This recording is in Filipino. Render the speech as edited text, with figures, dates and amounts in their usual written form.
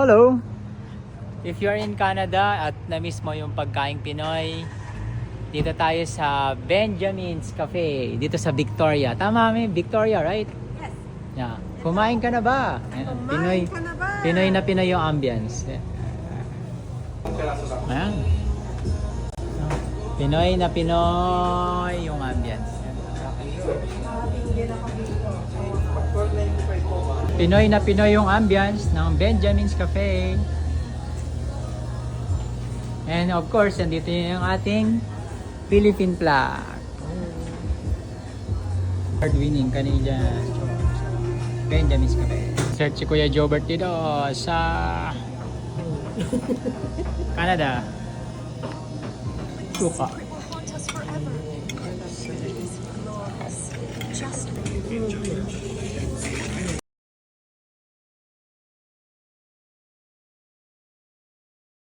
Hello! If you're in Canada at na-miss mo yung pagkaing Pinoy, dito tayo sa Benjamin's Cafe, dito sa Victoria. Tama kami, Victoria, right? Yes. Yeah. Kumain ka na ba? Ayan, Pinoy, Kumain ka na ba? Pinoy na Pinoy yung ambience. Ayan. Pinoy na Pinoy yung ambience. Pinoy na Pinoy yung ambience ng Benjamin's Cafe. And of course, nandito yung ating Philippine flag. Award-winning Canadian Benjamin's Cafe. Search si Kuya Jobert dito sa Canada. Suka. Haunt us forever. Just